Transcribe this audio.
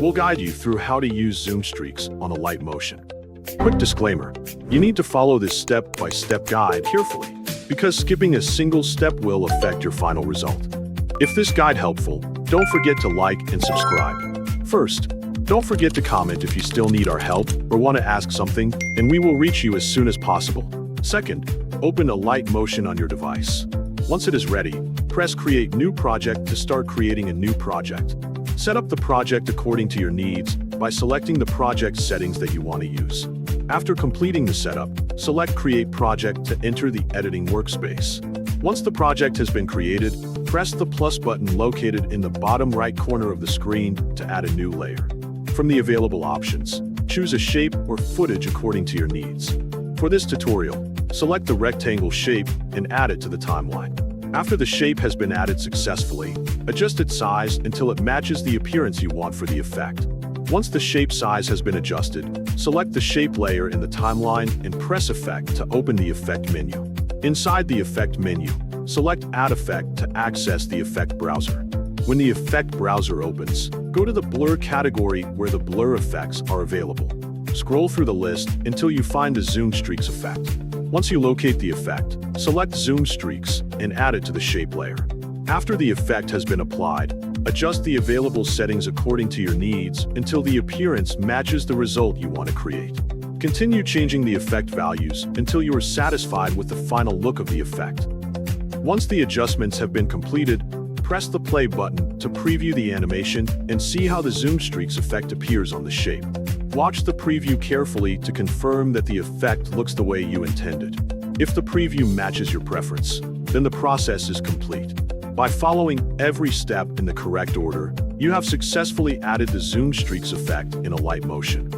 We'll guide you through how to use zoom streaks on Alight Motion. Quick disclaimer, you need to follow this step-by-step guide carefully, because skipping a single step will affect your final result. If this guide helpful, don't forget to like and subscribe. First, don't forget to comment if you still need our help or want to ask something, and we will reach you as soon as possible. Second, open Alight Motion on your device. Once it is ready, press Create New Project to start creating a new project. Set up the project according to your needs by selecting the project settings that you want to use. After completing the setup, select Create Project to enter the editing workspace. Once the project has been created, press the plus button located in the bottom right corner of the screen to add a new layer. From the available options, choose a shape or footage according to your needs. For this tutorial, select the rectangle shape and add it to the timeline. After the shape has been added successfully, adjust its size until it matches the appearance you want for the effect. Once the shape size has been adjusted, select the shape layer in the timeline and press Effect to open the Effect menu. Inside the Effect menu, select Add Effect to access the Effect browser. When the Effect browser opens, go to the Blur category where the blur effects are available. Scroll through the list until you find the Zoom Streaks effect. Once you locate the effect, select Zoom Streaks and add it to the shape layer. After the effect has been applied, adjust the available settings according to your needs until the appearance matches the result you want to create. Continue changing the effect values until you are satisfied with the final look of the effect. Once the adjustments have been completed, press the play button to preview the animation and see how the Zoom Streaks effect appears on the shape. Watch the preview carefully to confirm that the effect looks the way you intended. If the preview matches your preference, then the process is complete. By following every step in the correct order, you have successfully added the Zoom Streaks effect in Alight Motion.